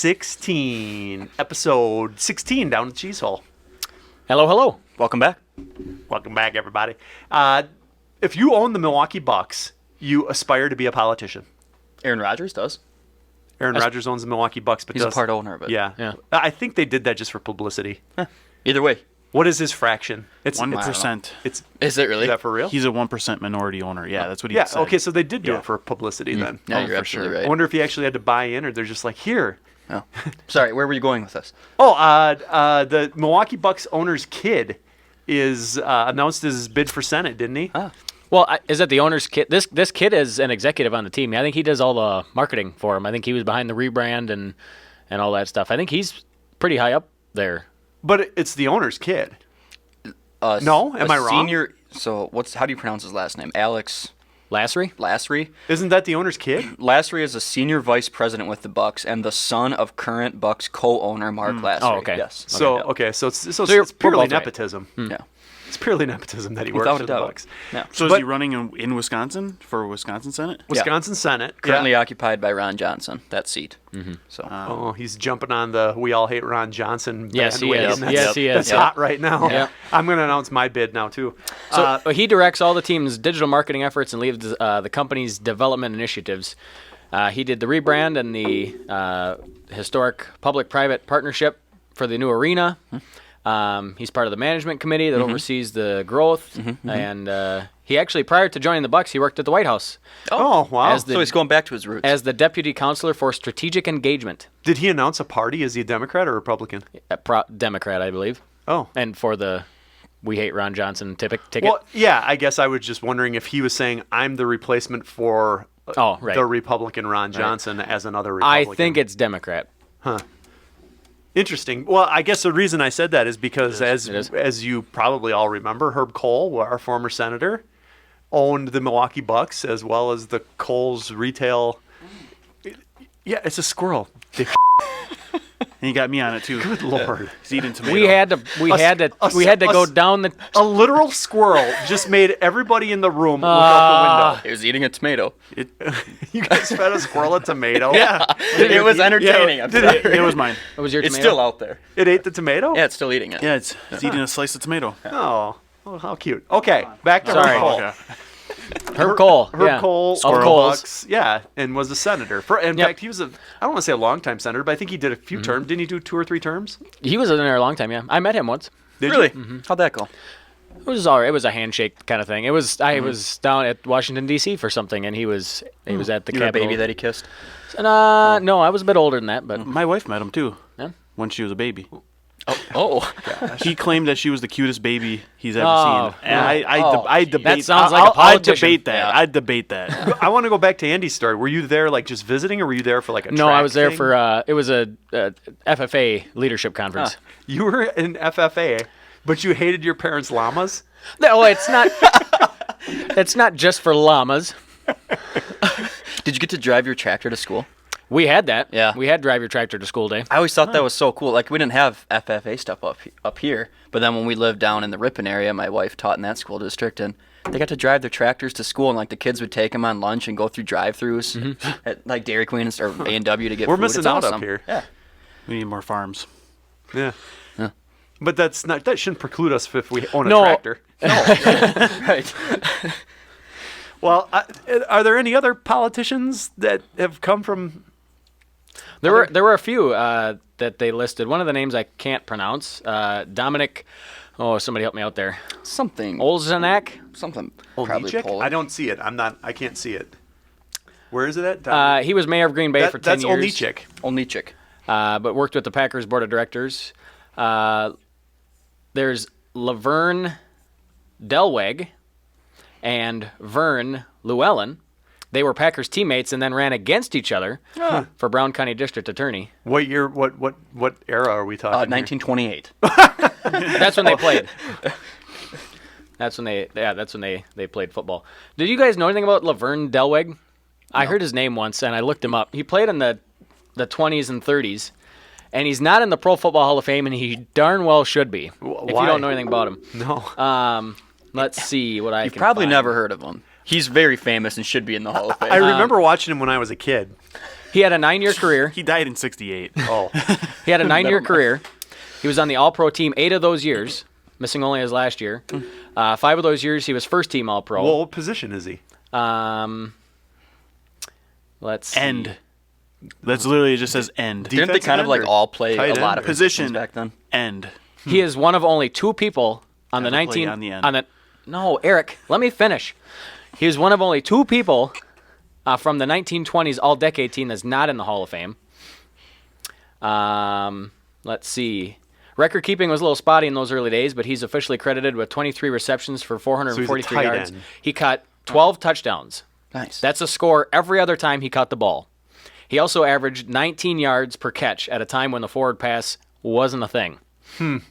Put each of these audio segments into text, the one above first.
16, episode 16 down at Cheezehole. Hello, hello. Welcome back. Welcome back, everybody. If you own the Milwaukee Bucks, you aspire to be a politician. Aaron Rodgers does. Aaron Rodgers owns the Milwaukee Bucks, but He's a part owner of it. Yeah. I think they did that just for publicity. Either way. What is his fraction? It's 1%. Is it really? Is that for real? He's a 1% minority owner. Yeah, that's what he said. Okay, so they did do it for publicity then. Yeah, Oh, you're for absolutely sure. right. I wonder if he actually had to buy in, or they're just like, here. Oh. Sorry, where were you going with this? The Milwaukee Bucks owner's kid is announced his bid for Senate, didn't he? Well, is that the owner's kid? This kid is an executive on the team. I think he does all the marketing for him. I think he was behind the rebrand and all that stuff. I think he's pretty high up there. But it's the owner's kid. No? Am I wrong? Senior. So how do you pronounce his last name? Alex Lasry? Isn't that the owner's kid? Lasry is a senior vice president with the Bucks and the son of current Bucks co-owner Mark Lasry. Oh, okay. Yes. So you're it's purely both right. nepotism. Yeah. It's purely nepotism that he works Without for a the doubt. Bucks. Yeah. So is But- he running in Wisconsin for Wisconsin Senate? Wisconsin Senate. Currently yeah. occupied by Ron Johnson, that seat. Mm-hmm. So Oh, he's jumping on the "we all hate Ron Johnson" Yes, he bandwagon. is. That's, Yes, he is. That's Yep. hot right now. Yep. I'm going to announce my bid now too. So he directs all the team's digital marketing efforts and leads the company's development initiatives. He did the rebrand and the historic public-private partnership for the new arena. He's part of the management committee that oversees the growth. And he actually, prior to joining the Bucks, he worked at the White House Oh, wow. As the- so he's going back to his roots. as the deputy counselor for strategic engagement. Did he announce a party? Is he a Democrat or Republican? Democrat, I believe. Oh. And for the "We Hate Ron Johnson" ticket. Well, yeah, I guess I was just wondering if he was saying, I'm the replacement for the Republican Ron Johnson as another Republican. I think it's Democrat. Interesting. Well, I guess the reason I said that is because, It is. as you probably all remember, Herb Kohl, our former senator, owned the Milwaukee Bucks as well as the Kohl's retail. Yeah, it's a squirrel. Dick. And he got me on it too. Good Lord. He's eating tomato. We had to go down the. A literal squirrel just made everybody in the room look out He was eating a tomato. the window. You guys fed a squirrel a tomato? Yeah. It was entertaining. I'm sorry. It was mine. It was your It's tomato? still out there. It ate the tomato? Yeah, it's still eating it. Yeah, it's eating a slice of tomato. Oh, how cute. Okay, back to Sorry. Herb Kohl. Okay. Herb Kohl. Herb yeah. Kohl, Of Squirrel Kohls. Bucks, yeah, and was a senator. In Yep. fact, he was I don't want to say a long-time senator, but I think he did a few terms. Didn't he do 2 or 3 terms? He was in there a long time. Yeah, I met him once. Did Really? you? How'd that go? It was all right. It was a handshake kind of thing. I was down at Washington D.C. for something, and he was at the You were a Capitol. baby that he kissed? And, no, I was a bit older than that, but My wife met him too. Yeah? When she was a baby. Oh. He claimed that she was the cutest baby he's ever Oh, seen. And no. I debate. That sounds like a I politician. debate that. Yeah. I debate that. I want to go back to Andy's story. Were you there, like, just visiting, or were you there for like a no, track I was there thing? for it was a FFA leadership conference. You were in FFA, but you hated your parents' llamas. No, it's not. It's not just for llamas. Did you get to drive your tractor to school? We had that. Yeah. We had drive your tractor to school day. I always thought that was so cool. Like, we didn't have FFA stuff up here, but then when we lived down in the Ripon area, my wife taught in that school district, and they got to drive their tractors to school, and like the kids would take them on lunch and go through drive-throughs at like Dairy Queen or A&W to get We're food. missing It's out awesome. up here. Yeah. We need more farms. Yeah. Yeah. But that shouldn't preclude us if we own a No. tractor. Right. Well, are there any other politicians that have come from? There were a few that they listed. One of the names I can't pronounce. Dominic. Oh, somebody help me out there. Something. Olzenak. Something. Probably Olnichek? Polish. I don't see it. I can't see it. Where is it at? He was mayor of Green Bay for 10 that's years. Olnichek. Olnichek. But worked with the Packers board of directors. There's Laverne Delwegg and Vern Llewellyn. They were Packers teammates and then ran against each other for Brown County District Attorney. What year? What era are we talking? here? 1928. That's when they played. That's when they played football. Did you guys know anything about Laverne Delwegg? I heard his name once and I looked him up. He played in the 20s and 30s. And he's not in the Pro Football Hall of Fame, and he darn well should be. If you Why? don't know anything about him. No. Let's see what I You've can probably find. never heard of him. He's very famous and should be in the Hall of Fame. I remember watching him when I was a kid. He had a 9-year career. He died in '68. Oh, He had a 9-year Never mind. career. He was on the All-Pro team 8 of those years, missing only his last year. 5 of those years, he was first-team All-Pro. well, what position is he? Let's see. End. That's literally, it just says end. Didn't they Defensive kind of end like or all play tight a lot end of or- Position. back then? End. He is one of only 2 people on the Ever play 19 on the end. No, Eric, let me finish. He was one of only 2 people from the 1920s All-Decade team that's not in the Hall of Fame. Let's see. Record keeping was a little spotty in those early days, but he's officially credited with 23 receptions for 443 tight yards. end. He caught 12 touchdowns. Nice. That's a score every other time he caught the ball. He also averaged 19 yards per catch at a time when the forward pass wasn't a thing. It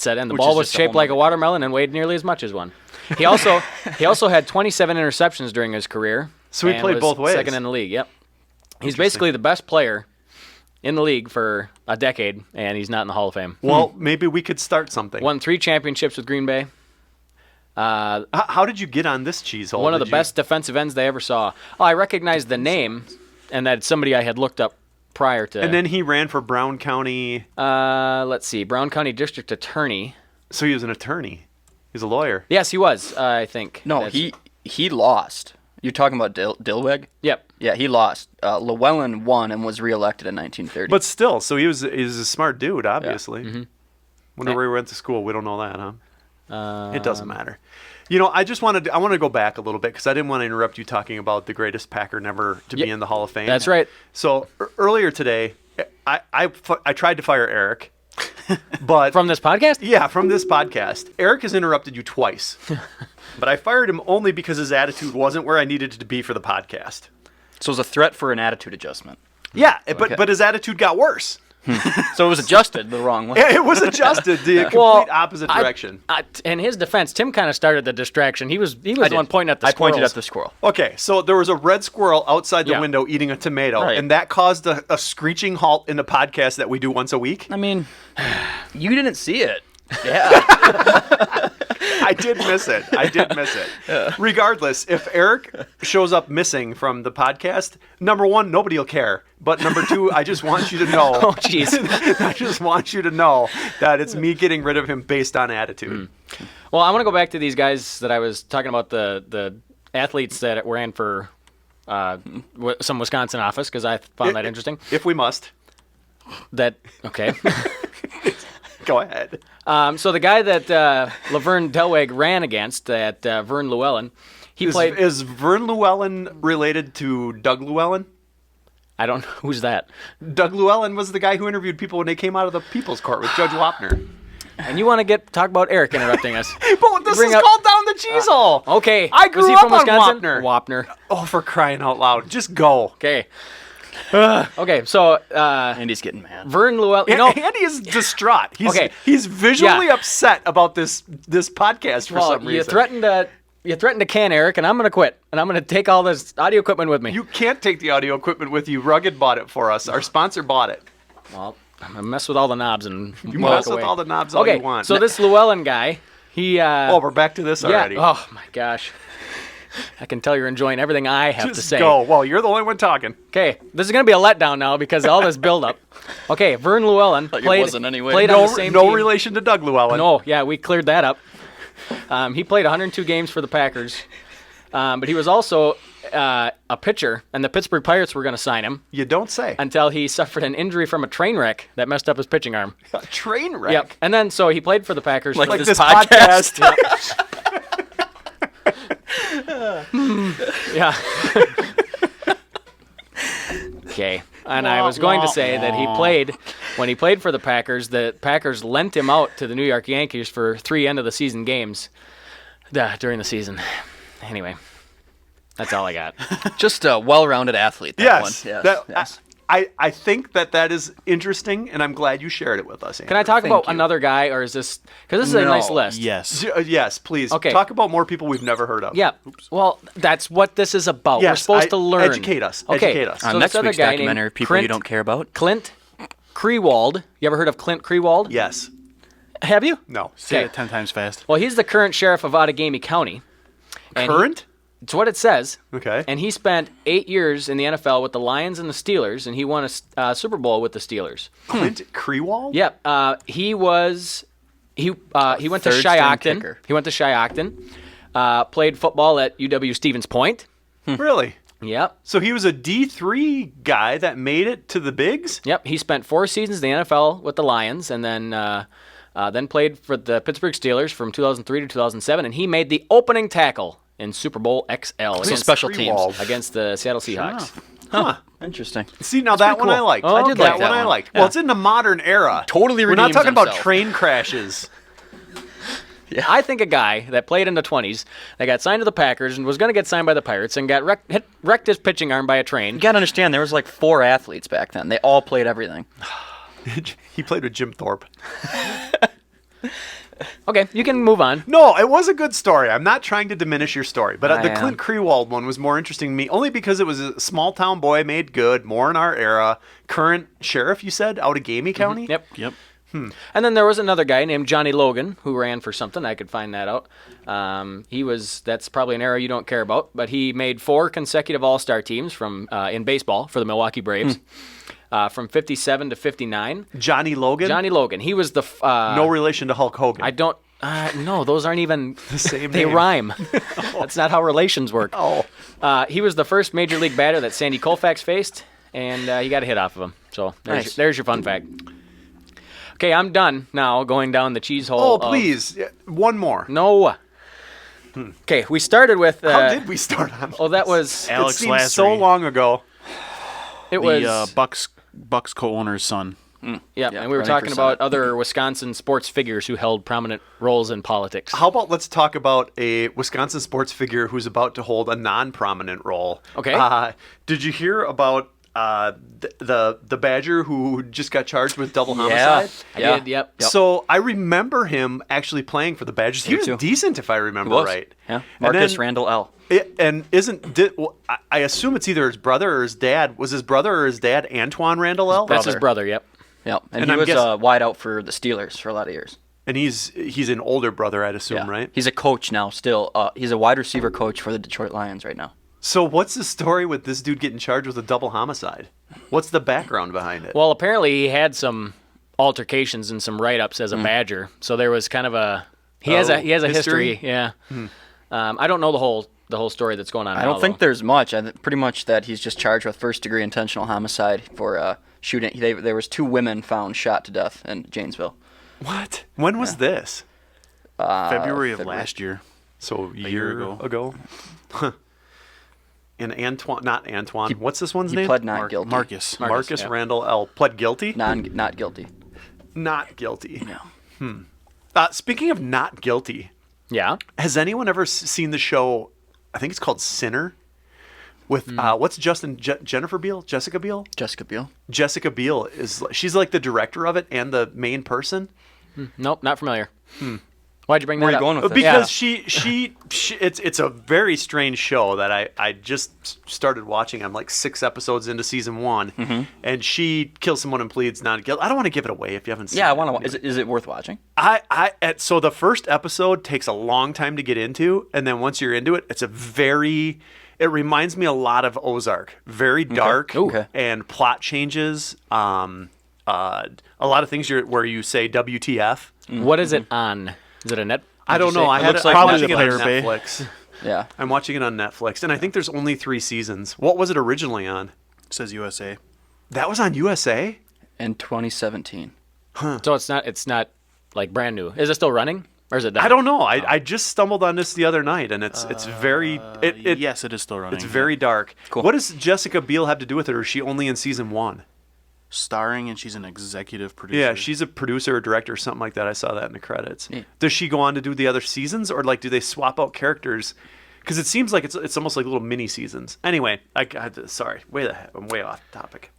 said, and the Which ball is was just a shaped whole like a nother- watermelon and weighed nearly as much as one. He also had 27 interceptions during his career. So he and played was both ways. Second in the league. Yep. He's basically the best player in the league for a decade, and he's not in the Hall of Fame. Well, maybe we could start something. Won 3 championships with Green Bay. How did you get on this Cheezehole? One of the Did you- best defensive ends they ever saw. Oh, I recognized the name, and that's somebody I had looked up prior to. And then he ran for Brown County, let's see, Brown County District Attorney. so he was an attorney. He's a lawyer. Yes, he was. I think. No, That's- he lost. You're talking about Delwegg? Yep. Yeah, he lost. Llewellyn won and was reelected in 1930. But still, so he's a smart dude, obviously. Mm-hmm. Wonder where he went to school. We don't know that, huh? It doesn't matter. You know, I want to go back a little bit because I didn't want to interrupt you talking about the greatest Packer never to be in the Hall of Fame. That's right. So earlier today, I tried to fire Eric, but From this podcast? yeah, from this podcast, Eric has interrupted you twice, but I fired him only because his attitude wasn't where I needed it to be for the podcast. so it was a threat for an attitude adjustment. Yeah, Okay. but his attitude got worse. So it was adjusted the wrong way. It was adjusted the complete Well, opposite direction. In his defense, Tim kind of started the distraction. He was the one pointing at the I pointed squirrels. at the squirrel. Okay, so there was a red squirrel outside the Yeah. window eating a tomato, Right. and that caused a screeching halt in the podcast that we do once a week. I mean, you didn't see it. Yeah. I did miss it. Regardless, if Eric shows up missing from the podcast, number one, nobody will care. But number two, I just want you to know. Oh, jeez. I just want you to know that it's me getting rid of him based on attitude. Well, I want to go back to these guys that I was talking about, the athletes that ran for some Wisconsin office, because I found that interesting. If we must, Okay. go ahead. So the guy that Laverne Delwegg ran against, that Vern Llewellyn, he played. Is Vern Llewellyn related to Doug Llewellyn? I don't know who's that. Doug Llewellyn was the guy who interviewed people when they came out of the People's Court with Judge Wapner. And you want to talk about Eric interrupting us? But this Bring is up- called Down the Cheezehole. Okay. I Was grew he up from on Wisconsin? Wapner. Wapner. Oh, for crying out loud. Just go. Okay. Okay, so Andy's getting mad. Vern Llewellyn. You know, Andy is distraught. Okay. He's visually Yeah. upset about this podcast for well, some reason. you threatened to can Eric, and I'm going to quit, and I'm going to take all this audio equipment with me. You can't take the audio equipment with you. Rugged bought it for us. Our sponsor bought it. Well, I'm going to mess with all the knobs and You walk mess with away. all the knobs all Okay, you want. so this Llewellyn guy, he. Oh, we're back to this yeah. already. Oh my gosh. I can tell you're enjoying everything I have to Just say. go. Well, you're the only one talking. Okay, this is going to be a letdown now because of all this buildup. Okay, Vern Llewellyn Like it played, wasn't anyway. played on No, the same no team. relation to Doug Llewellyn. No, yeah, we cleared that up. He played 102 games for the Packers, but he was also a pitcher, and the Pittsburgh Pirates were going to sign him You don't say. until he suffered an injury from a train wreck that messed up his pitching arm. A train wreck. Yep. And then, so he played for the Packers. Like for Like this this podcast. Yeah. Okay. And I was going to say that when he played for the Packers, the Packers lent him out to the New York Yankees for 3 end-of-the-season games during the season. Anyway, that's all I got. Just a well-rounded athlete. That Yes. one. Yes. That- yes. I think that is interesting, and I'm glad you shared it with us, Andrew. Can I talk Thank about you. another guy, or is this... Because this is a No. nice list. Yes. Yes, please. Okay. Talk about more people we've never heard of. Yeah. Well, that's what this is about. We're Yes, supposed to learn. educate us. Okay. Educate us. So On this next other week's guy named documentary, people you Clint- don't care about. Clintcreewald. You ever heard of Clintcreewald? Yes. Have you? No. Say Okay. it 10 times fast. Well, he's the current sheriff of Outagamie County. And Current? It's what it says. Okay. And he spent 8 years in the NFL with the Lions and the Steelers, and he won a Super Bowl with the Steelers. Clintcreewald? Yep. He went to Third-string Shiocton. kicker. He went to Shiocton. Played football at UW Stevens Point. Really? Yep. So he was a D3 guy that made it to the bigs? Yep. He spent 4 seasons in the NFL with the Lions, and then played for the Pittsburgh Steelers from 2003 to 2007, and he made the opening tackle in Super Bowl XL So special teams. Clintcreewald. against the Seattle Seahawks. Huh. Interesting. See, now that one cool. I liked. Oh, I did like that one. I one. liked. Well, it's in the modern era. Totally We're not redeems talking about himself. train crashes. I think a guy that played in the 20s, that got signed to the Packers and was going to get signed by the Pirates and got wrecked his pitching arm by a train. You gotta understand, there was like 4 athletes back then. They all played everything. He played with Jim Thorpe. Okay, you can move on. No, it was a good story. I'm not trying to diminish your story, but the I am. Clintcreewald one was more interesting to me, only because it was a small town boy made good, more in our era. Current sheriff, you said, out of Gamey County? Yep. Yep. And then there was another guy named Johnny Logan who ran for something. I could find that out. That's probably an era you don't care about, but he made 4 consecutive All-Star teams from in baseball for the Milwaukee Braves. From 57 to 59. Johnny Logan? Johnny Logan. He was the... no relation to Hulk Hogan. I don't... no, those aren't even... the same They name. rhyme. That's not how relations work. Oh. He was the first major league batter that Sandy Koufax faced, and he got a hit off of him. So Nice. there's your fun fact. Okay, I'm done now going down the cheese hole. Oh, please. One more. No. Okay, we started with... How did we start on Oh, that was... Alex it seems so Lasry. long ago. It The was... Bucks co-owner's son. yeah, yeah, and we were running talking for about Senate. other Wisconsin sports figures who held prominent roles in politics. How about let's talk about a Wisconsin sports figure who's about to hold a non-prominent role. Okay. Did you hear about the Badger who just got charged with double Yeah. homicide? I Yeah. did, yep. So I remember him actually playing for the Badgers. He Me was too. decent, if I remember Was. right. Yeah. And Marcus then- Randall L. I assume it's either his brother or his dad. Was his brother or his dad Antoine Randall L? That's his brother, yep. Yep. And, And he I'm was guessing- wide out for the Steelers for a lot of years. And he's an older brother, I'd assume, Yeah. right? He's a coach now still. He's a wide receiver coach for the Detroit Lions right now. So what's the story with this dude getting charged with a double homicide? What's the background behind it? Well, apparently he had some altercations and some write-ups as a Badger, so there was kind of a he has a history? history. Yeah. I don't know the whole story that's going on. I now, don't think though. there's much. I think pretty much that he's just charged with first-degree intentional homicide for shooting. There was 2 women found shot to death in Janesville. What? When was this? February of February. last year. So a year year ago. And not Antoine. What's this one's He name? pled not guilty. Marcus. Marcus yeah. Randall L. Pled guilty? Not guilty. Not guilty. No. Speaking of not guilty, Yeah. has anyone ever seen the show? I think it's called Sinner. With what's Jennifer Biel? Jessica Biel? Jessica Biel. Jessica Biel she's like the director of it and the main person. Nope, not familiar. Why'd you bring Where that are you up? going with this? Because she it's a very strange show that I just started watching. I'm like 6 episodes into season 1, and she kills someone and pleads not guilty. I don't want to give it away if you haven't seen Yeah, I it. want to. Is it worth watching? So the first episode takes a long time to get into, and then once you're into it, it reminds me a lot of Ozark. Very dark Ooh. Okay. and plot changes. A lot of things where you say WTF. What is it on? Is it a net? I don't did you know. say? I It had looks I'm like watching it on Pirate Bay. Netflix. Yeah. I'm watching it on Netflix, and I think there's only 3 seasons. What was it originally on? It says USA. That was on USA? In 2017. So it's not like brand new. Is it still running? Or is it done? I don't know. I just stumbled on this the other night, and it's very Yes, it is still running. it's very dark. Cool. What does Jessica Biel have to do with it, or is she only in season 1? starring, and she's an executive producer. Yeah, she's a producer or director or something like that. I saw that in the credits. Neat. Does she go on to do the other seasons, or like do they swap out characters? Because it seems like it's almost like little mini seasons. Anyway, sorry, I'm way off topic.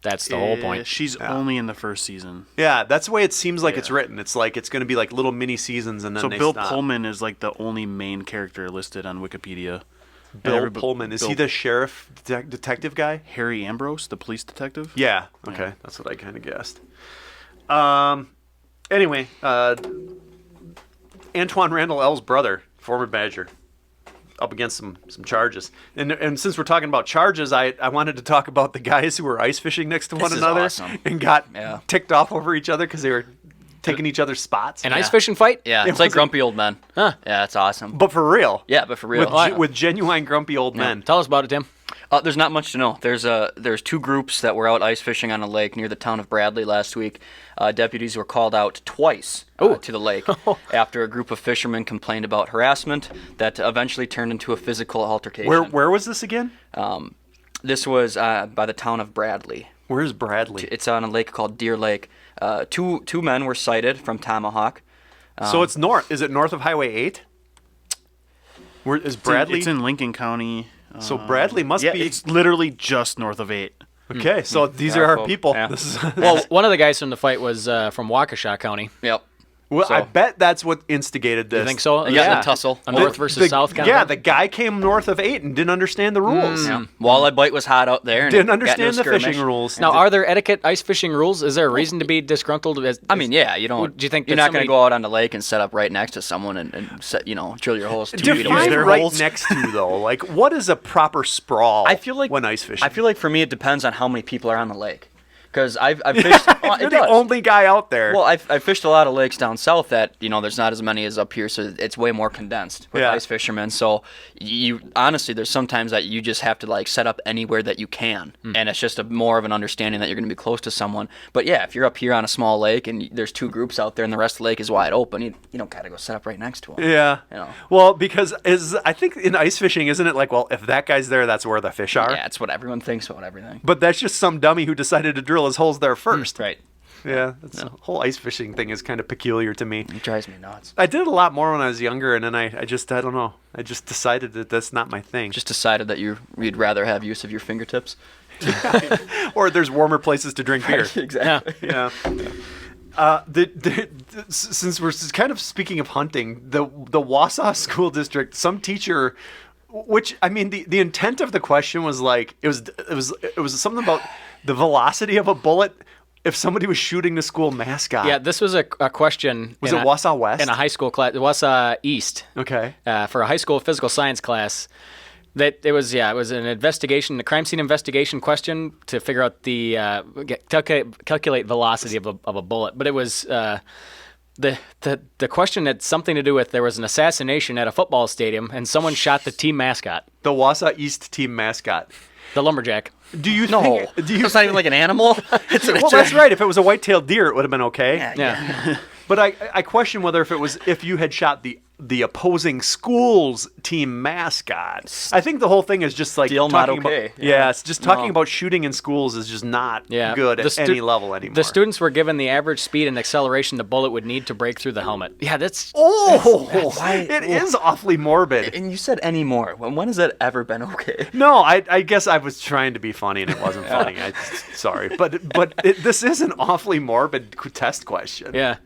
That's the whole point. She's only in the first season. Yeah, that's the way it seems like Yeah. it's written. It's like it's going to be like little mini seasons, and then So they Bill stop. Pullman is like the only main character listed on Wikipedia. And Bill Pullman, is he the sheriff detective guy? Harry Ambrose, the police detective? Yeah. Okay, that's what I kind of guessed. Anyway, Antoine Randall L's brother, former Badger. up against some charges. And since we're talking about charges, I wanted to talk about the guys who were ice fishing next to one is another awesome. and got Yeah. ticked off over each other because they were taking each other's spots. An ice fishing fight? Yeah, It it's like was a- grumpy old men. Huh. Yeah, it's awesome. But for real. Yeah, but for real. With genuine grumpy old men. Tell us about it, Tim. There's not much to know. There's two groups that were out ice fishing on a lake near the town of Bradley last week. Deputies were called out twice to the lake after a group of fishermen complained about harassment that eventually turned into a physical altercation. Where was this again? This was by the town of Bradley. Where's Bradley? It's on a lake called Deer Lake. Two men were cited from Tomahawk. So it's north. Is it north of Highway 8? Where is Bradley? It's in Lincoln County. So Bradley must Yeah, be. it's literally just north of 8. Okay, so these are our folks. people. Yeah. This is. Well, one of the guys from the fight was from Waukesha County. Yep. Well, I So- bet that's what instigated this. You think so? They got in a tussle. A north versus south kind of Yeah, thing? the guy came north of 8 and didn't understand the rules. Yeah. Walleye bite was hot out there. And Didn't it got into a understand the skirmish. fishing rules. Now, are there etiquette ice fishing rules? Is there a reason to be disgruntled? I mean, yeah, you don't. Do you think you're that not going somebody- to go out on the lake and set up right next to someone and set, drill your holes 2 feet away? Define their right holes. next to though. Like, what is a proper sprawl? I feel like when ice fishing. I feel like for me it depends on how many people are on the lake. Because I've fished. Well, you're it the does. only guy out there. Well, I've fished a lot of lakes down south that there's not as many as up here, so it's way more condensed with Yeah. ice fishermen. So you honestly, there's sometimes that you just have to like set up anywhere that you can, and it's just more of an understanding that you're going to be close to someone. But yeah, if you're up here on a small lake and there's two groups out there and the rest of the lake is wide open, you don't gotta go set up right next to them. yeah. You know. Well, because I think in ice fishing, isn't it like, well, if that guy's there, that's where the fish are. Yeah, it's what everyone thinks about everything. But that's just some dummy who decided to drill his holes there first. Right. Yeah, that's the whole ice fishing thing is kind of peculiar to me. It drives me nuts. I did it a lot more when I was younger, and then I don't know. I just decided that that's not my thing. Just decided that you'd rather have use of your fingertips. Or there's warmer places to drink beer. Exactly. Yeah. Since we're kind of speaking of hunting, the Wausau School District, some teacher, which I mean, the intent of the question was like it was something about the velocity of a bullet if somebody was shooting the school mascot. Yeah, this was a question. Was it Wausau West? In a high school class. Wausau East. Okay. For a high school physical science class. That it was an investigation, a crime scene investigation question to figure out the calculate velocity of a bullet. But it was the question had something to do with there was an assassination at a football stadium and someone shot the team mascot, The Wausau East team mascot. the lumberjack. Do you No, think? Do you? it's not even like an animal. Well, that's right. If it was a white-tailed deer, it would have been okay. Yeah. But I question whether if you had shot the opposing school's team mascot. I think the whole thing is just like Still not talking okay. about, yeah, it's just talking No. about shooting in schools is just not Yeah. good The at stu- any level anymore. The students were given the average speed and acceleration the bullet would need to break through the helmet. Yeah, that's it is awfully morbid. And you said any more. When has that ever been okay? No, I guess I was trying to be funny and it wasn't funny. Sorry, but this is an awfully morbid test question. yeah.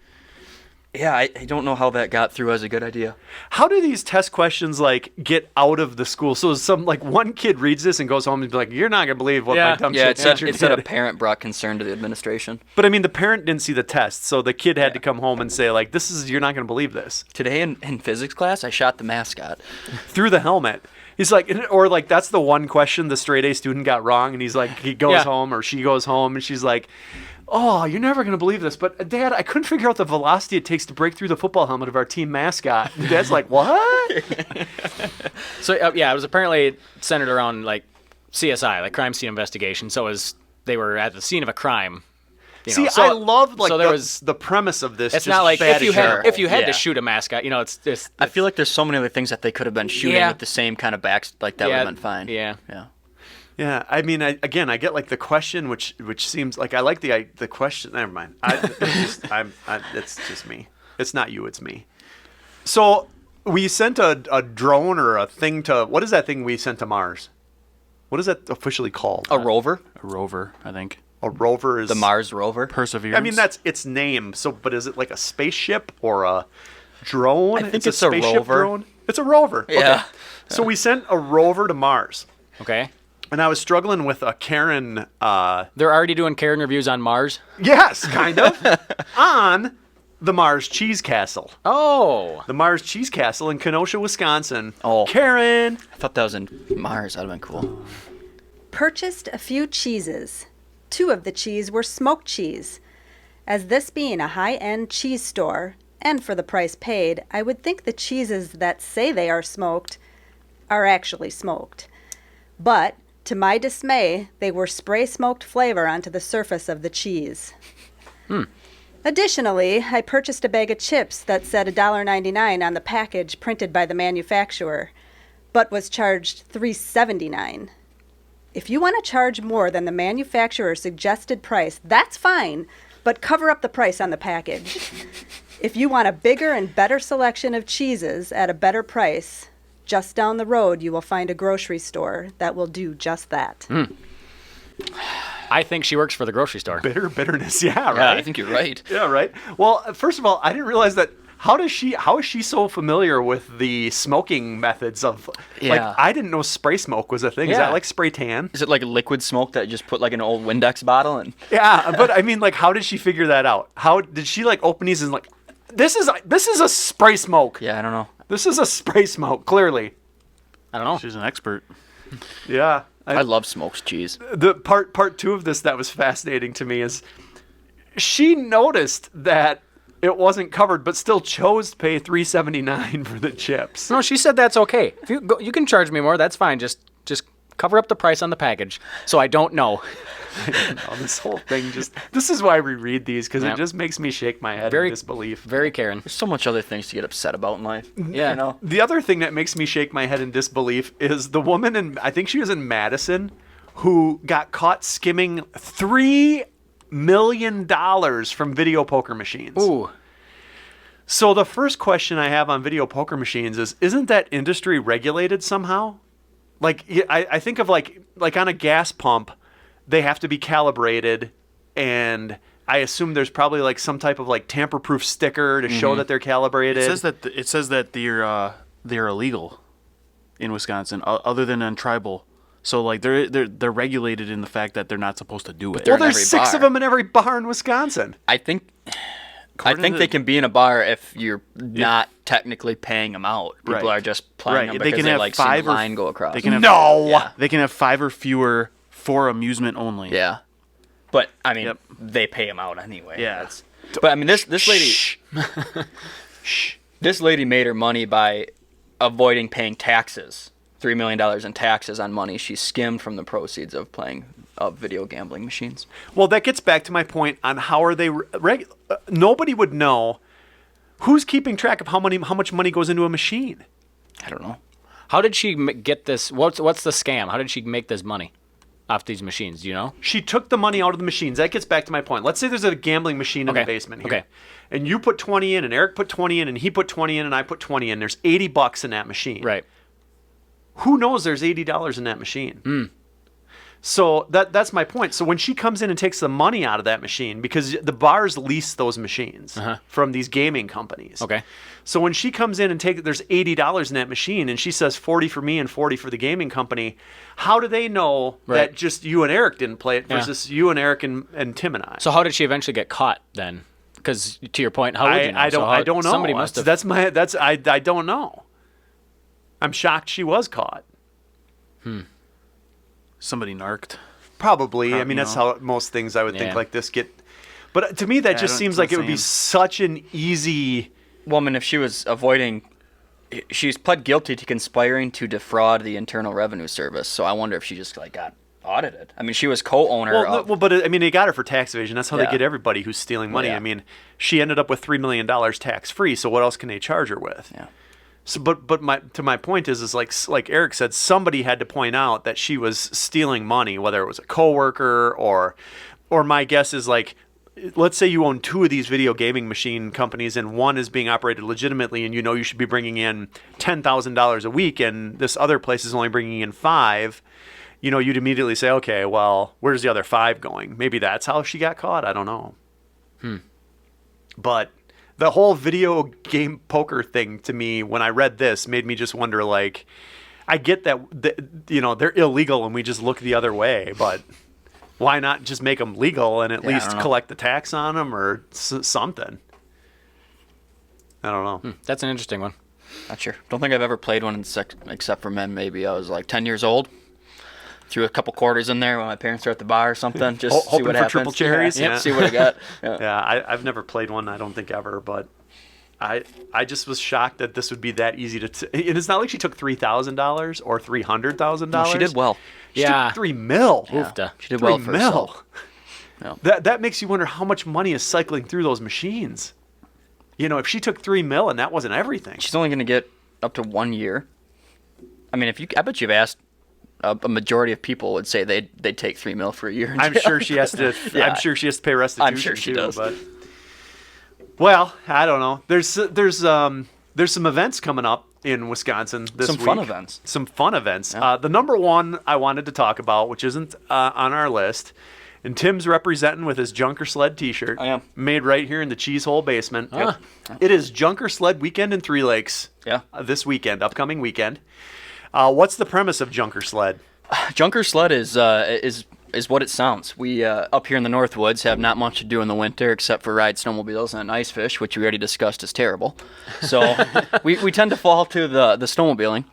Yeah, I don't know how that got through as a good idea. How do these test questions like get out of the school? So some like one kid reads this and goes home and be like, "You're not gonna believe what my dumb Yeah, shit teacher it said a did." parent brought concern to the administration. But I mean, the parent didn't see the test, so the kid had to come home and say like, you're not gonna believe this Today in physics class, I shot the mascot. through the helmet." He's like, or like that's the one question the straight A student got wrong, and he's like, he goes Yeah. home or she goes home and she's like, "Oh, you're never gonna believe this, but Dad, I couldn't figure out the velocity it takes to break through the football helmet of our team mascot." And Dad's like, "What?" So yeah, it was apparently centered around like CSI, like crime scene investigation. So they were at the scene of a crime. See, So- I love like so there was. the premise of this. It's just not like bad if you as had terrible. if you had Yeah. to shoot a mascot, it's just. I feel like there's so many other things that they could have been shooting Yeah. with the same kind of backs, like that would have been fine. Yeah. Yeah. Yeah, I mean, I get like the question, which seems like I like the question. Never mind. It's just me. It's not you. It's me. So we sent a drone or a thing to what is that thing we sent to Mars? What is that officially called? A rover, A rover, I think. A rover is the Mars rover. Perseverance. I mean, that's its name. So, but is it like a spaceship or a drone? I think it's a spaceship rover. Drone? It's a rover. Yeah. Okay. So we sent a rover to Mars, Okay. and I was struggling with a Karen. They're already doing Karen reviews on Mars. Yes, kind of. On the Mars Cheese Castle. Oh. The Mars Cheese Castle in Kenosha, Wisconsin. Oh. Karen. I thought that was in Mars. That'd have been cool. Purchased a few cheeses. 2 of the cheese were smoked cheese. As this being a high-end cheese store, and for the price paid, I would think the cheeses that say they are smoked are actually smoked. But, to my dismay, they were spray-smoked flavor onto the surface of the cheese. Additionally, I purchased a bag of chips that said $1.99 on the package printed by the manufacturer, but was charged $3.79. If you want to charge more than the manufacturer's suggested price, that's fine, but cover up the price on the package. If you want a bigger and better selection of cheeses at a better price, just down the road you will find a grocery store that will do just that. I think she works for the grocery store. Bitterness, yeah, right? Yeah, I think you're right. Yeah, right. Well, first of all, I didn't realize that. How is she so familiar with the smoking methods of? Yeah. Like, I didn't know spray smoke was a thing. Is Yeah. that like spray tan? Is it like liquid smoke that you just put like an old Windex bottle and? Yeah, but I mean, like, how did she figure that out? How did she like open these and like, this is a spray smoke. Yeah, I don't know. This is a spray smoke. Clearly. I don't know. She's an expert. Yeah. I love smoked cheese. The part 2 of this that was fascinating to me is she noticed that it wasn't covered, but still chose to pay $3.79 for the chips. No, she said that's okay. If you go, you can charge me more. That's fine. Just cover up the price on the package. So I don't know. This whole thing this is why we read these, because Yeah. it just makes me shake my head Very in disbelief. Very Karen. There's so much other things to get upset about in life. Yeah. You know? The other thing that makes me shake my head in disbelief is the woman I think she was in Madison, who got caught skimming $3 million from video poker machines. Ooh. So the first question I have on video poker machines is, isn't that industry regulated somehow? Like, I think of like on a gas pump, they have to be calibrated, and I assume there's probably like some type of like tamper-proof sticker to show that they're calibrated. It says that they're illegal in Wisconsin, other than on tribal. So like they're regulated in the fact that they're not supposed to do it. they're Well, in there's every 6 bar. of them in every bar in Wisconsin. I think According to they can be in a bar if you're not technically paying them out. People Right. are just playing them They because can they have like seeing 5 the or line go across. They can have No! Yeah. They can have 5 or fewer for amusement only. Yeah. But I mean, Yep. they pay them out anyway. Yeah. That's- But I mean, this lady, Shh. this lady made her money by avoiding paying taxes. $3 million in taxes on money she skimmed from the proceeds of playing video gambling machines. Well, that gets back to my point on how are they nobody would know who's keeping track of how much money goes into a machine. I don't know. How did she get this? What's the scam? How did she make this money off these machines? Do you know? She took the money out of the machines. That gets back to my point. Let's say there's a gambling machine in the Okay. basement here. Okay. And you put 20 in, and Eric put 20 in, and he put 20 in, and I put 20 in. There's $80 in that machine. Right. Who knows there's $80 in that machine? So that's my point. So when she comes in and takes the money out of that machine, because the bars lease those machines from these gaming companies. Okay. So when she comes in and there's $80 in that machine, and she says 40 for me and 40 for the gaming company, how do they know Right. that just you and Eric didn't play it Yeah. versus you and Eric and Tim and I? So how did she eventually get caught then? Because to your point, how would you know? I don't know. Somebody must have. I don't know. I'm shocked she was caught. Somebody narked. Probably. I mean, you that's know. how most things I would think Yeah. like this get. But to me, that Yeah, just it's seems like it would be insane. such an easy. Woman, if she was avoiding, she's pled guilty to conspiring to defraud the Internal Revenue Service. So I wonder if she just like got audited. I mean, she was co-owner Well, of. but I mean, they got her for tax evasion. That's how they Yeah. get everybody who's stealing money. Yeah. I mean, she ended up with $3 million tax free. So what else can they charge her with? Yeah. So, but my point is like Eric said, somebody had to point out that she was stealing money, whether it was a coworker or my guess is like, let's say you own 2 of these video gaming machine companies and one is being operated legitimately, and you know you should be bringing in $10,000 a week, and this other place is only bringing in 5. You know, you'd immediately say, okay, well, where's the other 5 going? Maybe that's how she got caught. I don't know. But the whole video game poker thing to me, when I read this, made me just wonder, like, I get that, they're illegal and we just look the other way, but why not just make them legal and at Yeah, I least don't know. collect the tax on them or something? I don't know. That's an interesting one. Not sure. Don't think I've ever played one except for men. Maybe I was like 10 years old. Threw a couple quarters in there when my parents were at the bar or something. Just see Hoping what for happens. triple cherries? Yeah, Yeah. see what I got. Yeah. Yeah, I've never played one. I don't think ever, but I just was shocked that this would be that easy to. And it's not like she took $3,000 or $300,000. No, she did well. She Yeah. took $3 million. Oofta. She did well $3 for million. herself. Yeah. That makes you wonder how much money is cycling through those machines. You know, if she took $3 million and that wasn't everything. She's only going to get up to 1 year. I mean, I bet you've asked a majority of people would say they'd take $3 million for a year. I'm sure she has to. Yeah. I'm sure she has to pay restitution. I'm sure she too, does. But, well, I don't know. There's some events coming up in Wisconsin this week. Some fun events. Some fun events. Yeah. The number one I wanted to talk about, which isn't on our list, and Tim's representing with his Junker Sled T-shirt. I am. Made right here in the Cheezehole basement. Ah. It is Junker Sled Weekend in Three Lakes. Yeah. This weekend, upcoming weekend. What's the premise of Junker Sled? Junker Sled is what it sounds. We up here in the North Woods have not much to do in the winter except for ride snowmobiles and ice fish, which we already discussed is terrible. So we tend to fall to the snowmobiling,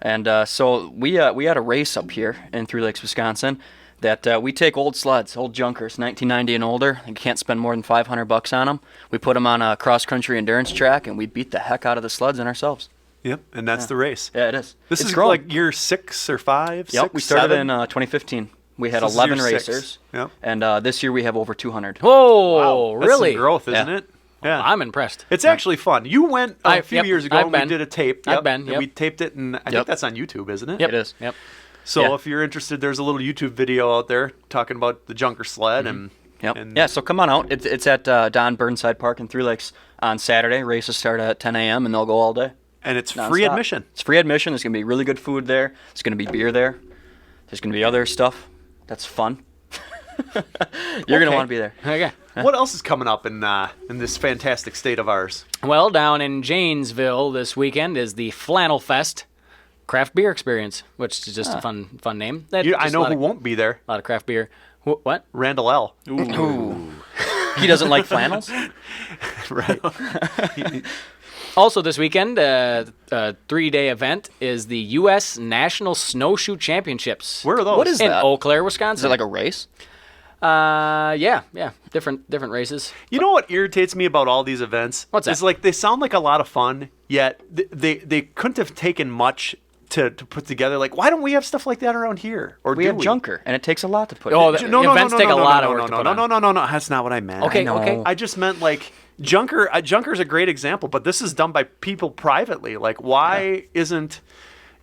and so we had a race up here in Three Lakes, Wisconsin, that we take old sleds, old junkers, 1990 and older. You can't spend more than $500 on them. We put them on a cross-country endurance track, and we beat the heck out of the sleds and ourselves. Yep, and that's the race. Yeah, it is. This It's is growing. like year 6 or 5. Yep, 6, we started 7? in 2015. We had So this is 11 year 6. racers, Yep. and this year we have over 200. Whoa, That's really? some growth, isn't Yeah. it? Yeah. I'm impressed. It's actually fun. You went a few Yep, years ago I've and we been. did a tape. I've Yep, been, and yep. we taped it, and I think Yep. that's on YouTube, isn't it? Yep. It is. Yep. So Yeah. if you're interested, there's a little YouTube video out there talking about the Junker Sled. Yep. And Yeah, so come on out. It's at Don Burnside Park in Three Lakes on Saturday. Races start at 10 a.m. and they'll go all day. and it's free Nonstop. admission. It's free admission. There's going to be really good food there. There's going to be beer there. There's going to be other stuff that's fun. You're going to want to be there. Okay. What else is coming up in this fantastic state of ours? Well, down in Janesville this weekend is the Flannel Fest craft beer experience, which is just a fun name. I Just know a lot who of, won't be there. lot of craft beer. What? Randall L. Ooh. He doesn't like flannels? Right. Also this weekend, a 3-day event is the U.S. National Snowshoe Championships. Where are those? What is in that? Eau Claire, Is Wisconsin. it like a race? Yeah. Different races. You know what irritates me about all these events? What's that? It's like they sound like a lot of fun, yet they couldn't have taken much to put together. Like, why don't we have stuff like that around here? Or We do have Junker, and it takes a lot to put Oh, it. the- No, no, events no, take no, a no, lot no, of no, work no, to no, put no, on. no, no, no. That's not what I meant. Okay, know. okay. I just meant like Junker's a great example, but this is done by people privately. Like, why isn't,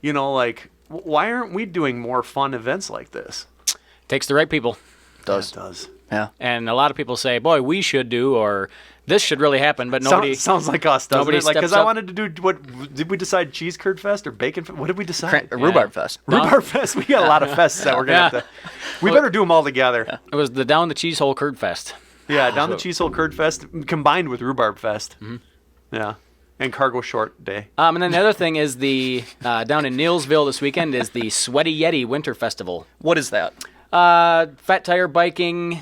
why aren't we doing more fun events like this? Takes the right people. does. It does. Yeah. And a lot of people say, boy, we should do, or this should really happen, but nobody. Sounds like us, doesn't nobody it? Like, because steps I up. wanted to do what did we decide? Cheese curd fest or bacon? What did we decide? Rhubarb Fest. Rhubarb fest. We got a lot of fests that we're gonna have to. We better do them all together. It was the Down the Cheezehole Curd Fest. Yeah, down the Cheezehole Curd Fest combined with Rhubarb Fest. Mm-hmm. Yeah, and Cargo Short Day. And then the other thing is the down in Neilsville this weekend is the Sweaty Yeti Winter Festival. What is that? Fat tire biking,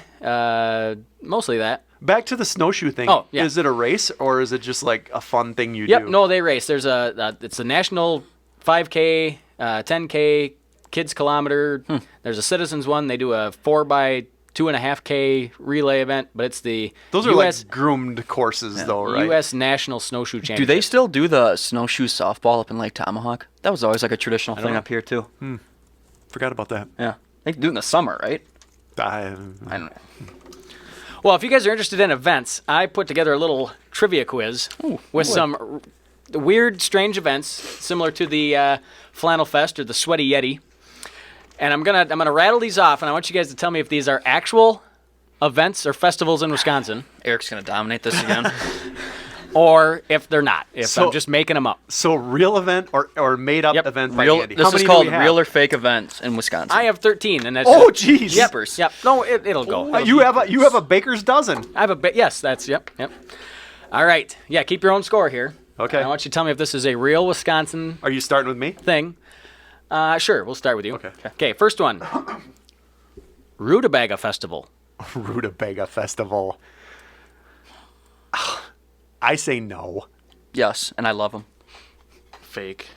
mostly that. Back to the snowshoe thing. Oh, yeah. Is it a race or is it just like a fun thing you Yep, do? no, they race. There's it's a national 5K, 10K, kids kilometer. There's a citizens one. They do a 4x2.5K relay event, but it's the Those are US, like groomed courses, though, right? U.S. National Snowshoe Championship. Do they still do the snowshoe softball up in Lake Tomahawk? That was always like a traditional thing know. up here, too. Forgot about that. Yeah. They do it in the summer, right? I don't know. Well, if you guys are interested in events, I put together a little trivia quiz with some weird, strange events similar to the Flannel Fest or the Sweaty Yeti. And I'm gonna rattle these off, and I want you guys to tell me if these are actual events or festivals in Wisconsin, Eric's going to dominate this again. or if they're not. If So- I'm just making them up. So real event or made up Yep. event by Real, Andy. this How is many do called we have? real or fake events in Wisconsin. I have 13, and that's Oh, jeez. Yep. Yep. No, it'll go. You have a baker's dozen. I have a bit. Yes, that's yep. All right. Yeah, keep your own score here. Okay. I want you to tell me if this is a real Wisconsin Are you starting with me? thing. Sure, we'll start with you. Okay. Okay, first one. Rutabaga Festival. Rutabaga Festival. I say no. Yes, and I love them. Fake.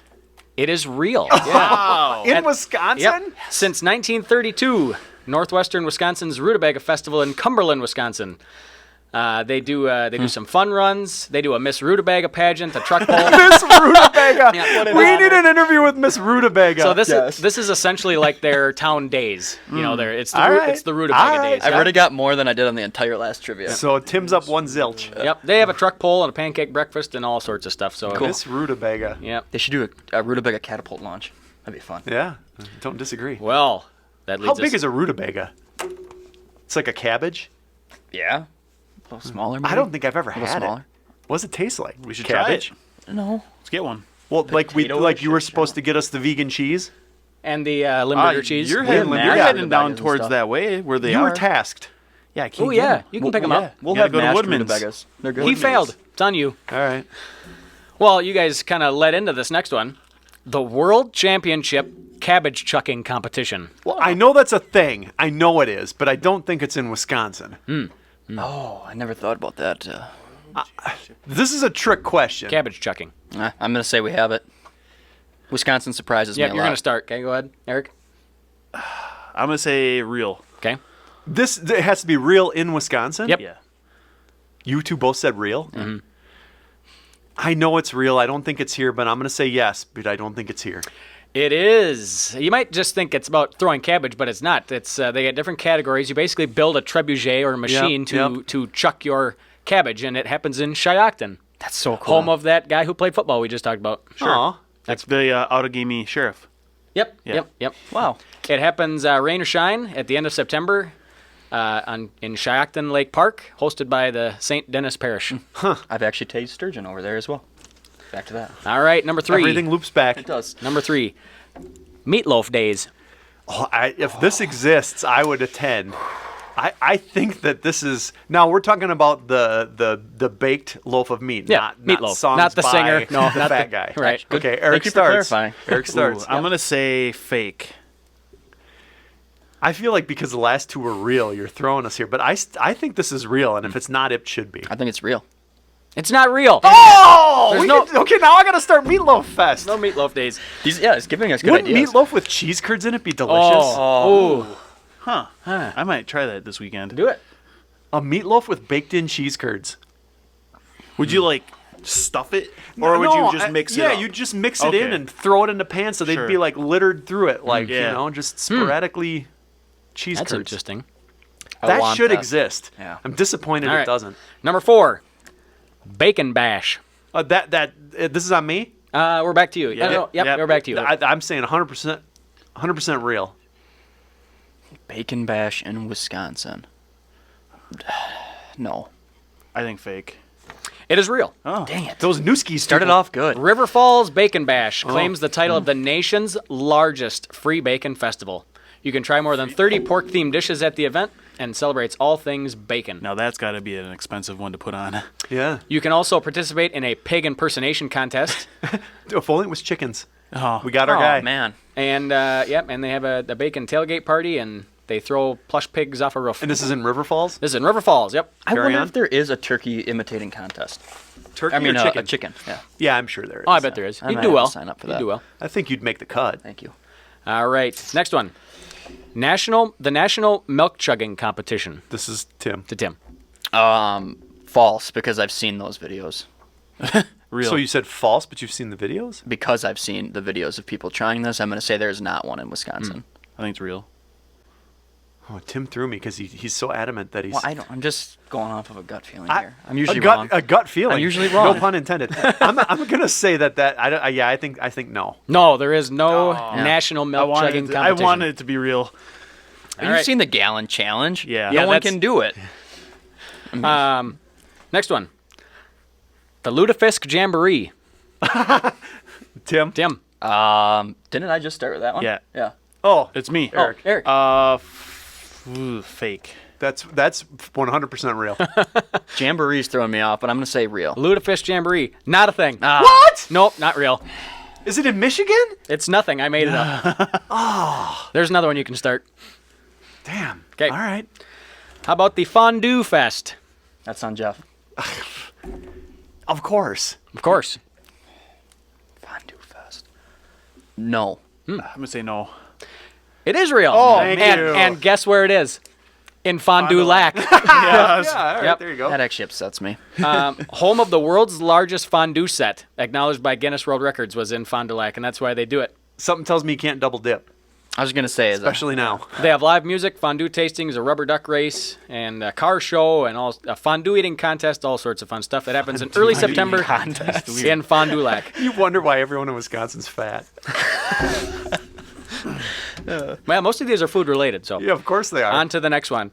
It is real. Wow. In Wisconsin? Yep. Since 1932, Northwestern Wisconsin's Rutabaga Festival in Cumberland, Wisconsin. They do some fun runs. They do a Miss Rutabaga pageant, a truck pull. Miss Rutabaga. Yeah, We need an interview with Miss Rutabaga. So this is essentially like their town days. You know, it's All right. it's the Rutabaga All right. days. I've Yep. already got more than I did on the entire last trivia. So Tim's up 1 zilch. Yep, they have a truck pull and a pancake breakfast and all sorts of stuff. So Miss Rutabaga. Yep. They should do a Rutabaga catapult launch. That'd be fun. Yeah, don't disagree. Well, that leads How us. big is a rutabaga? It's like a cabbage. Yeah. A little smaller, maybe? I don't think I've ever A little had smaller. it. What does it taste like? We should cabbage. try it. No. Let's get one. Well, like Potato-ish, you were supposed to get us the vegan cheese. and the Limburger cheese. You're We have heading, mashed you're heading rutabagas down and towards stuff. that way where they You are. were tasked. Yeah, I can't Oh get yeah, them. you can pick them up. We'll You gotta have go to mashed Woodman's. rutabagas. They're good. He failed. It's on you. All right. Well, you guys kind of led into this next one. The World Championship Cabbage Chucking Competition. Well, I know that's a thing. I know it is, but I don't think it's in Wisconsin. Oh, I never thought about that. This is a trick question. Cabbage chucking. I'm going to say we have it. Wisconsin surprises Yeah, me a you're lot. going to start. Okay, go ahead, Eric. I'm going to say real. Okay. It has to be real in Wisconsin? Yep. Yeah. You two both said real? Mm-hmm. I know it's real. I don't think it's here, but I'm going to say yes, but I don't think it's here. It is. You might just think it's about throwing cabbage, but it's not. It's they get different categories. You basically build a trebuchet or a machine to chuck your cabbage, and it happens in Shiocton, That's so cool. home of that guy who played football we just talked about. Aw. That's the Outagamie sheriff. Yep. Yeah. Yep. Wow. It happens rain or shine at the end of September in Shiocton Lake Park, hosted by the St. Denis Parish. I've actually tasted sturgeon over there as well. Back to that. All right, number 3. Everything loops back. It does. Number 3, Meatloaf Days. Oh, if this exists, I would attend. I think that this is now we're talking about the baked loaf of meat, Yeah, not meatloaf, songs not the by singer, no, the not fat the- guy. right. Good. Okay, Eric Thank you for starts. clarifying. Eric starts. I'm going to say fake. I feel like because the last two were real, you're throwing us here, but I think this is real, and if it's not, it should be. I think it's real. It's not real. Oh, There's okay. Now I gotta start Meatloaf Fest. No Meatloaf Days. It's giving us good Wouldn't ideas. meatloaf with cheese curds in it be delicious? Oh. Huh. I might try that this weekend. Do it. A meatloaf with baked-in cheese curds. Would you like stuff it, or would you just mix it Yeah, up? you just mix it Okay. in and throw it in the pan, so they'd Sure. be like littered through it, like Yeah. just sporadically cheese That's curds. interesting. That want should that. exist. Yeah. I'm disappointed All right. it doesn't. Number 4, Bacon Bash. This is on me. We're back to you. Yeah. No, yep, Yep. we're back to you. I'm saying 100% real. Bacon bash in Wisconsin. No. I think fake. It is real. Oh, Dang it. Those Newskies Started off good. River Falls Bacon Bash claims the title of the nation's largest free bacon festival. You can try more than 30 pork-themed dishes at the event and celebrates all things bacon. Now that's got to be an expensive one to put on. Yeah. You can also participate in a pig impersonation contest. If only it was chickens. Oh, We got our Oh, guy. man. And and they have a bacon tailgate party, and they throw plush pigs off a roof. And this is in River Falls. This is in River Falls. Yep. I Carry wonder on. if there is a turkey imitating contest. Turkey I mean, or chicken? a chicken. Yeah. Yeah, I'm sure there is. Oh, I bet there is. I You'd might do have to well. sign up for You'd that. do well. I think you'd make the cut. Thank you. All right. Next one. The National Milk Chugging Competition. This is Tim. To Tim. False, because I've seen those videos. real. So you said false, but you've seen the videos? Because I've seen the videos of people trying this, I'm going to say there's not one in Wisconsin. I think it's real. Oh, Tim threw me because he's so adamant that he's. Well, I'm just going off of a gut feeling here. I'm usually a gut, wrong. A gut feeling. I'm usually wrong. No pun intended. I'm gonna say that I think no. No, there is no National Milk Chugging I Competition. wanted it to be real. Have you right. seen the gallon challenge? Yeah. No Yeah, one that's- can do it. Next one. The Lutefisk Jamboree. Tim. Tim. Didn't I just start with that one? Yeah. Yeah. Oh, It's me. Oh, Eric. Fake. that's 100% real. Jamboree's throwing me off, but I'm going to say real. Lutefisk Jamboree. Not a thing. What? Nope, not real. Is it in Michigan? It's nothing. I made it up. There's another one you can start. Damn. 'Kay. All right. How about the Fondue Fest? That's on Jeff. Of course. Of course. Fondue Fest. No. I'm gonna say no. It is real. Oh, thank and, you. and guess where it is? In Fond du Lac. Yes. Yeah, all right, Yep. there you go. That actually upsets me. Home of the world's largest fondue set, acknowledged by Guinness World Records, was in Fond du Lac, and that's why they do it. Something tells me you can't double dip, I was gonna say, especially now. They have live music, fondue tastings, a rubber duck race, and a car show, and a fondue eating contest, all sorts of fun stuff. It happens in early September in Fond du Lac. You wonder why everyone in Wisconsin's fat. Well, most of these are food related, so. Yeah, of course they are. On to the next one.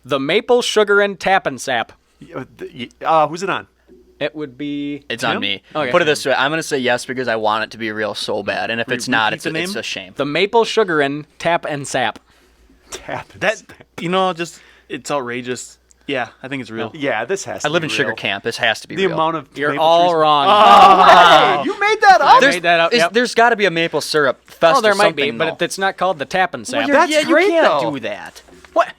The Maple Sugar and Tappin' Sap. Who's it on? It would be... It's Tim? on me. Okay. Put it this way: I'm gonna say yes because I want it to be real so bad, and if it's not, it's the name? it's a shame. The Maple Sugar and Tap and Sap. Tap. That just it's outrageous. Yeah, I think it's real. Yeah, this has to I live be in Sugar real. Camp. This has to be The real. amount of You're maple all trees- wrong. Hey, you made that up? Made that up, yep. There's got to be a maple syrup fest. Oh, there or might be, something, but though. it's not called the Tap and Sap. That's yeah, great, you can't though. do that. What?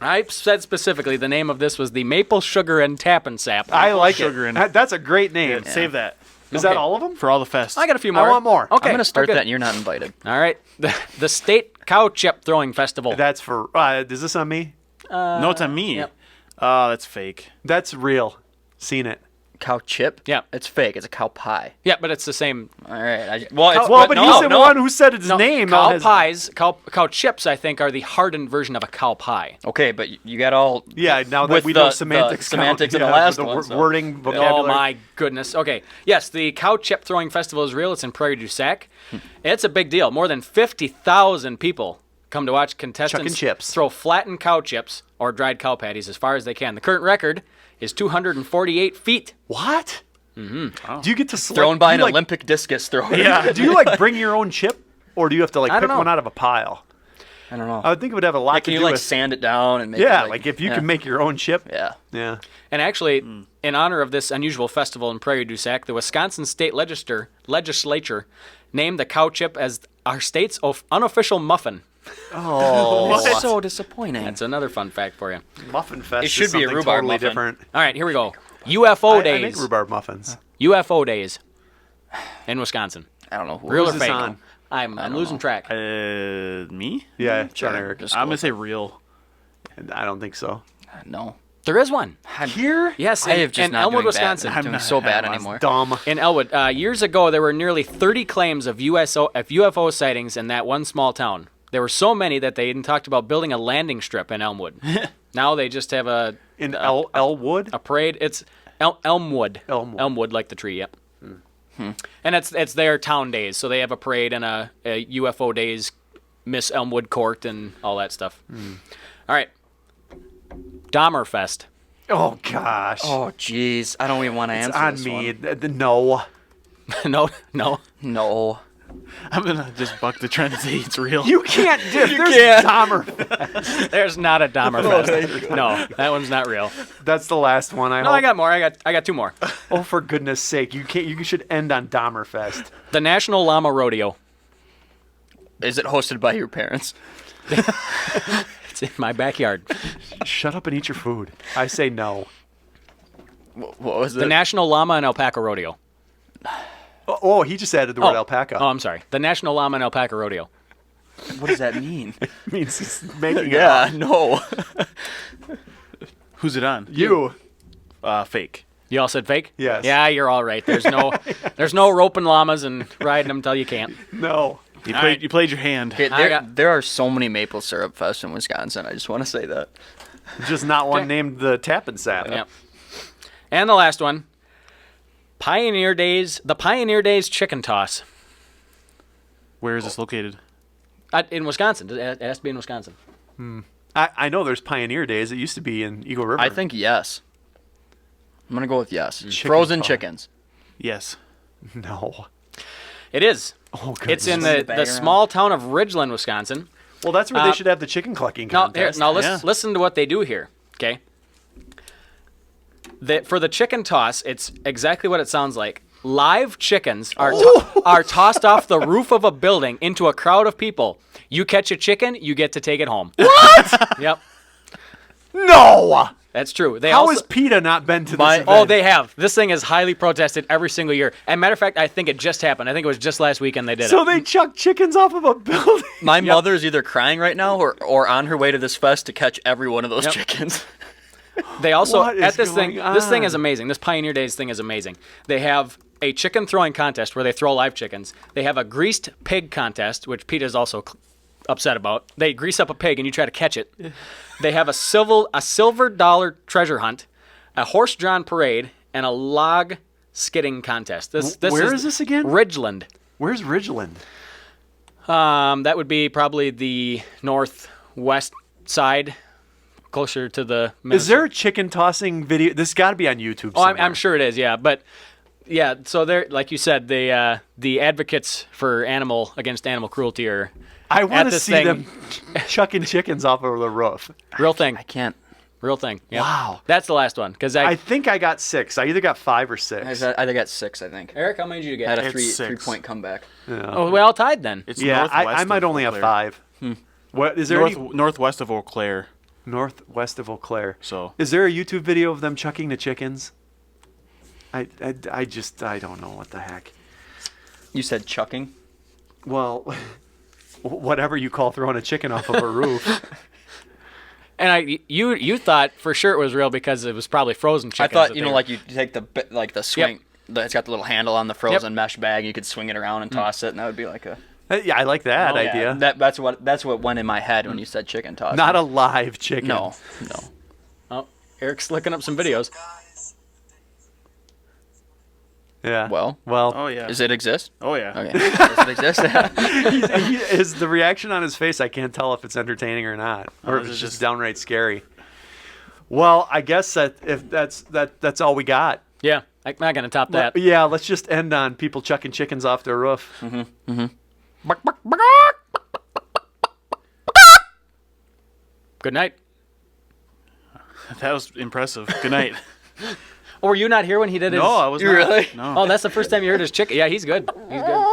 I said specifically the name of this was the Maple Sugar and Tap and Sap. I like Sugar it. and- That's a great name. Save that Is Okay. that all of them? for all the fests. I got a few more. I want more. Okay. I'm gonna start good. that, and you're not invited. All right. The State Cow Chip Throwing Festival. That's for. Is this on me? No, it's on me. yep. That's fake. That's real. Seen it. Cow chip? Yeah. It's fake. It's a cow pie. Yeah, but it's the same. All right. Well, it's Well, but no, he's the no. one who said its name. Cow not his- pies, cow chips, I think, are the hardened version of a cow pie. Okay, but you got all. Yeah, now that With we know the semantics. semantics count. of the Yeah, last with one, the so- wording vocabulary. Oh my goodness. Okay. Yes, the cow chip throwing festival is real. It's in Prairie du Sac. It's a big deal. More than 50,000 people come to watch contestants Chucking chips. throw flattened cow chips or dried cow patties as far as they can. The current record is 248 feet. What? Mm-hmm. Do you get to select, Thrown by do an you, like, Olympic discus thrower. Yeah. Do you like bring your own chip, or do you have to like I don't pick know. one out of a pile? I don't know. I would think it would have a lot Like, to can you do like with. sand it down and make Yeah, it like if you yeah. can make your own chip. Yeah. Yeah. And actually, in honor of this unusual festival in Prairie du Sac, the Wisconsin State Legislature named the cow chip as our state's unofficial muffin. Oh, It's so disappointing. That's another fun fact for you. muffin fest. It should is be a something rhubarb totally muffin. different. All right, here we go. UFO I make days. rhubarb muffins. UFO days in Wisconsin. I don't know who. Real Who's or this fake? on? I'm losing track. Me? Yeah, Sure. John Eric. Just I'm go gonna say real. I don't think so. No. There is one. Here? Yes, I in, have just in not Elmwood, doing Wisconsin. bad. I'm doing so bad anymore. Dumb. In Elwood, years ago, there were nearly 30 claims of UFO sightings in that one small town. There were so many that they even talked about building a landing strip in Elmwood. Now they just have a In Elwood? a parade. It's Elmwood. Elmwood. Elmwood, like the tree. Yep. And it's their town days, so they have a parade and a UFO days, Miss Elmwood Court, and all that stuff. All right, Dahmer Fest. Oh, gosh. Oh, jeez. I don't even want to it's answer on this me. one. No. No. No. I'm gonna just buck the trend and say it's real. You can't dip. There's can't. Dahmer. There's not a Dahmer Fest. No, that one's not real. That's the last one. I No, hope. I got more. I got two more. Oh, for goodness sake. You can't. You should end on Dahmer Fest. The National Llama Rodeo. Is it hosted by your parents? It's in my backyard. Shut up and eat your food. I say no. What was The it? National Llama and Alpaca Rodeo. Oh, he just added the word alpaca. Oh, I'm sorry. The National Llama and Alpaca Rodeo. What does that mean? means he's making it yeah, up. no. Who's it on? You. Fake. You all said fake? Yes. Yeah, you're all right. There's no roping llamas and riding them till you can't. No. You played your hand. Okay, I got- there are so many maple syrup fests in Wisconsin. I just want to say that. Just not one Okay. named the Tappin' Sap. Yep. And the last one. Pioneer Days. The Pioneer Days Chicken Toss. Where is this located? In Wisconsin. It has to be in Wisconsin. I know there's Pioneer Days. It used to be in Eagle River. I think yes. I'm gonna go with yes. Chicken Frozen pie. chickens. Yes. No. It is. Oh, goodness. It's in Swing the the bag around. small town of Ridgeland, Wisconsin. Well, that's where they should have the chicken clucking Now, contest. listen to what they do here, okay? For the chicken toss, it's exactly what it sounds like. Live chickens are tossed off the roof of a building into a crowd of people. You catch a chicken, you get to take it home. What? Yep. No! That's true. They How also, has PETA not been to this My- event? Oh, they have. This thing is highly protested every single year. And matter of fact, I think it just happened. I think it was just last weekend they did So it. they chuck chickens off of a building. My mother's either crying right now or on her way to this fest to catch every one of those Yep. chickens. They also What is at this thing. going This thing on? is amazing. This Pioneer Days thing is amazing. They have a chicken throwing contest where they throw live chickens. They have a greased pig contest, which PETA is also upset about. They grease up a pig and you try to catch it. They have a silver dollar treasure hunt, a horse-drawn parade, and a log skidding contest. Where is this again? Ridgeland. Where's Ridgeland? That would be probably the northwest side, closer to the. Is there a chicken tossing video? This got to be on YouTube. Oh, I'm somewhere. sure it is. Yeah, but yeah. So they're like you said, they the advocates for against animal cruelty are I want at to this see thing. them chucking chickens off of the roof. real thing. I can't. Real thing. Yep. Wow. That's the last one because I think I got 6. I either got 5 or 6. I got 6, I think. Eric, how many did you I had get? a It's 3 6. point comeback. Oh, we all tied then. It's Yeah, northwest I might of only have Eau 5. What is there? Claire. Northwest of Eau Claire. Northwest of Eau Claire. So Is there a YouTube video of them chucking the chickens? I don't know what the heck. You said chucking? Well, whatever you call throwing a chicken off of a roof. And you thought for sure it was real because it was probably frozen I chickens. thought, that you they know, were- like you take the swing. It's got the little handle on the frozen mesh bag. And you could swing it around and toss it, and that would be like a. Yeah, I like that Oh, yeah. idea. That's what went in my head when you said chicken toss. Not a live chicken. No. Oh, Eric's looking up some videos. Yeah. Well. oh yeah. Does it exist? Oh yeah. Okay. Does it exist? Is the reaction on his face? I can't tell if it's entertaining or not, or if this it's is just just- downright scary. Well, I guess that if that's all we got. Yeah, I'm not gonna top that. Yeah, let's just end on people chucking chickens off their roof. Good night. That was impressive. Good night. Or were you not here when he did his? No, I was You not. really? No. Oh, that's the first time you heard his chicken. Yeah, he's good. He's good.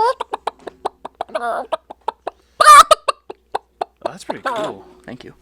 That's pretty cool. Thank you.